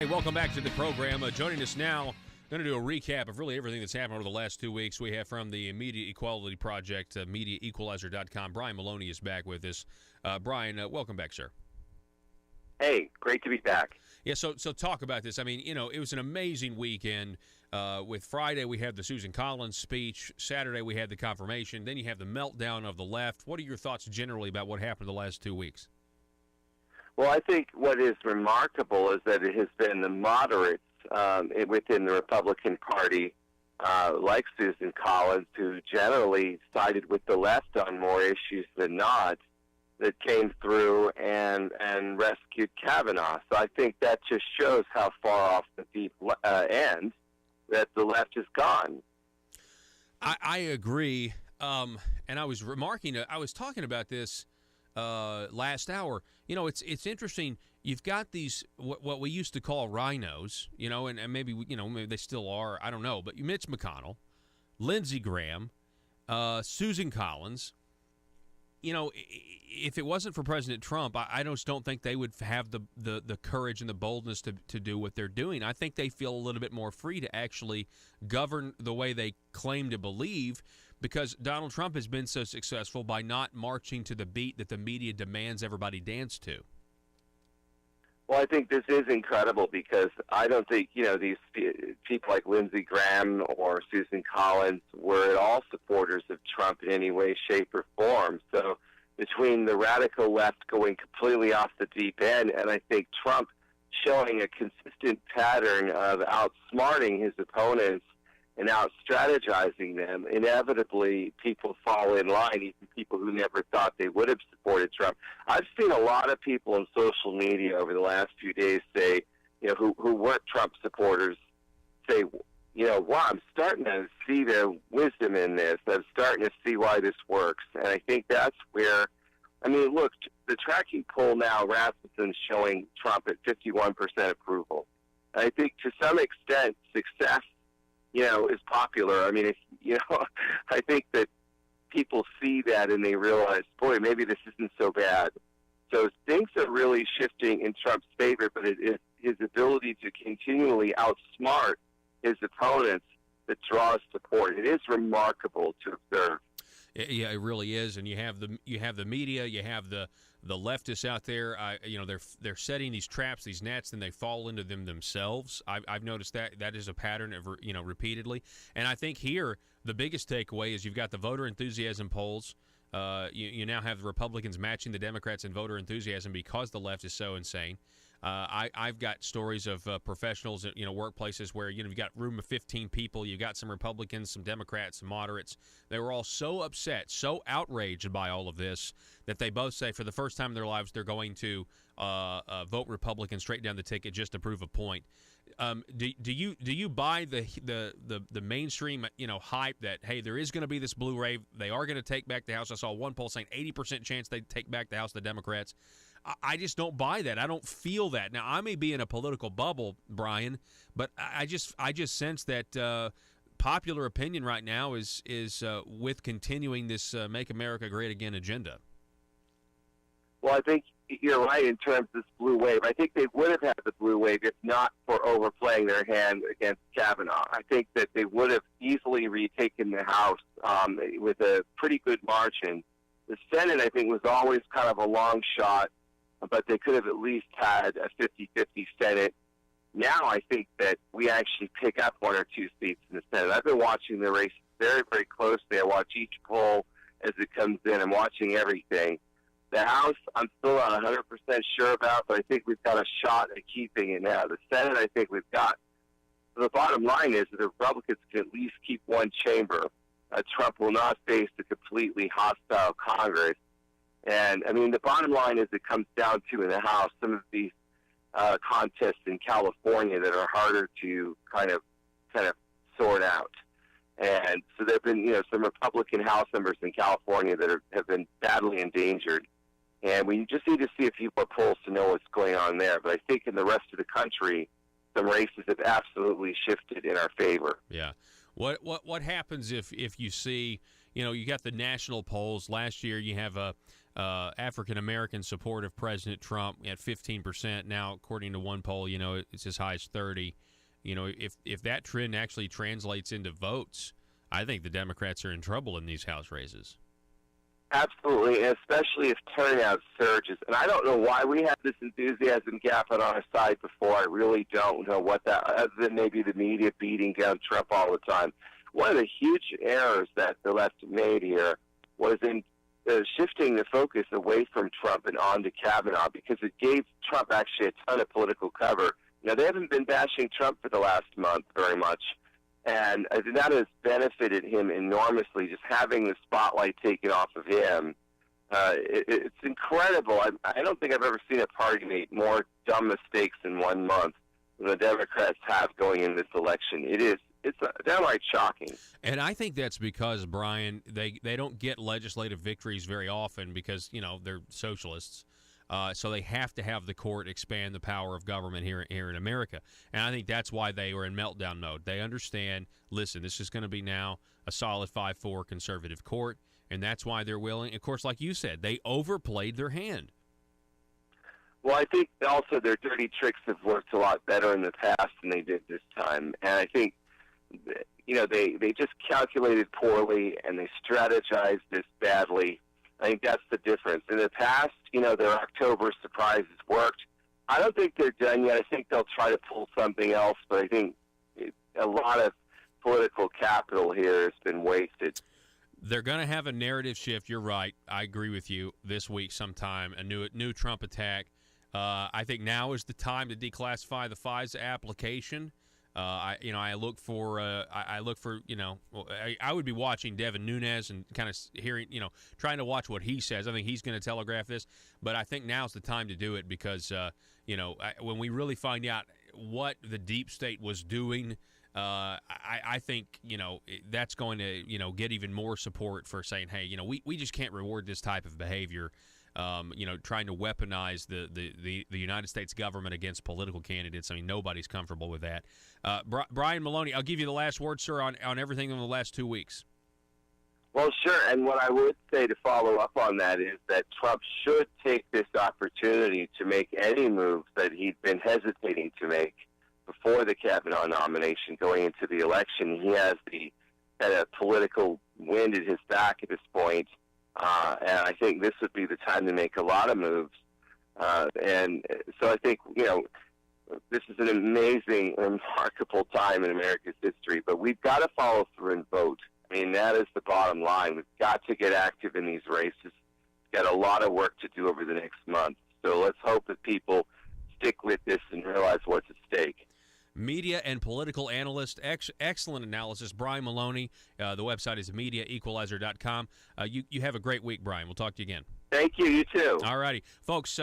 Hey, welcome back to the program. Joining us now, going to do a recap of really everything that's happened over the last 2 weeks. We have from the Media Equality Project, MediaEqualizer.com. Brian Maloney is back with us. Brian, welcome back, sir. Hey, great to be back. Yeah, so talk about this. I mean, it was an amazing weekend. With Friday, we had the Susan Collins speech. Saturday, we had the confirmation. Then you have the meltdown of the left. What are your thoughts generally about what happened the last 2 weeks? Well, I think what is remarkable is that it has been the moderates within the Republican Party, like Susan Collins, who generally sided with the left on more issues than not, that came through and rescued Kavanaugh. So I think that just shows how far off the deep end that the left has gone. I agree. And I was talking about this last hour. It's interesting. You've got these what we used to call Rhinos, and maybe maybe they still are. I don't know. But Mitch McConnell, Lindsey Graham, Susan Collins. If it wasn't for President Trump, I just don't think they would have the courage and the boldness to do what they're doing. I think they feel a little bit more free to actually govern the way they claim to believe, because Donald Trump has been so successful by not marching to the beat that the media demands everybody dance to. Well, I think this is incredible because I don't think, these people like Lindsey Graham or Susan Collins were at all supporters of Trump in any way, shape, or form. So between the radical left going completely off the deep end and I think Trump showing a consistent pattern of outsmarting his opponents and out-strategizing them, inevitably people fall in line, even people who never thought they would have supported Trump. I've seen a lot of people on social media over the last few days say, who weren't Trump supporters, say, wow, I'm starting to see the wisdom in this. I'm starting to see why this works. And I think that's where, look, the tracking poll now, Rasmussen's showing Trump at 51% approval. And I think to some extent, success is popular. I think that people see that and they realize, boy, maybe this isn't so bad. So things are really shifting in Trump's favor, but it is his ability to continually outsmart his opponents that draws support. It is remarkable to observe. Yeah, it really is. And you have the media, you have the leftists out there. They're setting these traps, these nets, and they fall into them themselves. I've noticed that is a pattern of repeatedly. And I think here the biggest takeaway is you've got the voter enthusiasm polls. You now have the Republicans matching the Democrats in voter enthusiasm because the left is so insane. I've got stories of professionals at workplaces where you've got room of 15 people. You've got some Republicans, some Democrats, some moderates. They were all so upset, so outraged by all of this that they both say for the first time in their lives they're going to vote Republican straight down the ticket just to prove a point. Do you buy the mainstream hype that, hey, there is going to be this blue wave, they are going to take back the House? I saw one poll saying 80% chance they take back the House, the Democrats. I just don't buy that. I don't feel that. Now, I may be in a political bubble, Brian, but I just sense that popular opinion right now is with continuing this Make America Great Again agenda. Well, I think you're right in terms of this blue wave. I think they would have had the blue wave if not for overplaying their hand against Kavanaugh. I think that they would have easily retaken the House with a pretty good margin. The Senate, I think, was always kind of a long shot, but they could have at least had a 50-50 Senate. Now I think that we actually pick up one or two seats in the Senate. I've been watching the race very, very closely. I watch each poll as it comes in. I'm watching everything. The House, I'm still not 100% sure about, but I think we've got a shot at keeping it now. The Senate, I think we've got. So the bottom line is that the Republicans can at least keep one chamber. Trump will not face a completely hostile Congress. And, the bottom line is it comes down to, in the House, some of these contests in California that are harder to kind of sort out. And so there have been, some Republican House members in California that have been badly endangered. And we just need to see a few more polls to know what's going on there. But I think in the rest of the country, some races have absolutely shifted in our favor. Yeah. What happens if you see, you got the national polls last year? You have African American support of President Trump at 15%. Now, according to one poll, it's as high as 30. If that trend actually translates into votes, I think the Democrats are in trouble in these House races. Absolutely, and especially if turnout surges. And I don't know why we have this enthusiasm gap on our side before. I really don't know what that, other than maybe the media beating down Trump all the time. One of the huge errors that the left made here was in shifting the focus away from Trump and on to Kavanaugh, because it gave Trump actually a ton of political cover. Now, they haven't been bashing Trump for the last month very much, and that has benefited him enormously, just having the spotlight taken off of him. It's incredible. I don't think I've ever seen a party make more dumb mistakes in 1 month than the Democrats have going in this election. It's downright shocking. And I think that's because, Brian, they don't get legislative victories very often because, they're socialists. So they have to have the court expand the power of government here in America. And I think that's why they were in meltdown mode. They understand, listen, this is going to be now a solid 5-4 conservative court, and that's why they're willing. Of course, like you said, they overplayed their hand. Well, I think also their dirty tricks have worked a lot better in the past than they did this time. And I think, they just calculated poorly and they strategized this badly. I think that's the difference. In the past, their October surprises worked. I don't think they're done yet. I think they'll try to pull something else, but I think a lot of political capital here has been wasted. They're going to have a narrative shift. You're right. I agree with you. This week sometime, a new Trump attack. I think now is the time to declassify the FISA application. I look for I would be watching Devin Nunes and kind of hearing, trying to watch what he says. I think he's going to telegraph this, but I think now's the time to do it because, when we really find out what the deep state was doing, I think, that's going to, get even more support for saying, hey, we just can't reward this type of behavior. Trying to weaponize the United States government against political candidates. I mean, nobody's comfortable with that. Brian Maloney, I'll give you the last word, sir, on everything in the last 2 weeks. Well, sure. And what I would say to follow up on that is that Trump should take this opportunity to make any moves that he'd been hesitating to make before the Kavanaugh nomination going into the election. He has the kind of political wind at his back at this point. And I think this would be the time to make a lot of moves. And so I think, this is an amazing, remarkable time in America's history. But we've got to follow through and vote. I mean, that is the bottom line. We've got to get active in these races. We've got a lot of work to do over the next month. So let's hope that people stick with this and realize what's at stake. Media and political analyst, excellent analysis, Brian Maloney. The website is mediaequalizer.com. You have a great week, Brian. We'll talk to you again. Thank you. You too. All righty. Folks,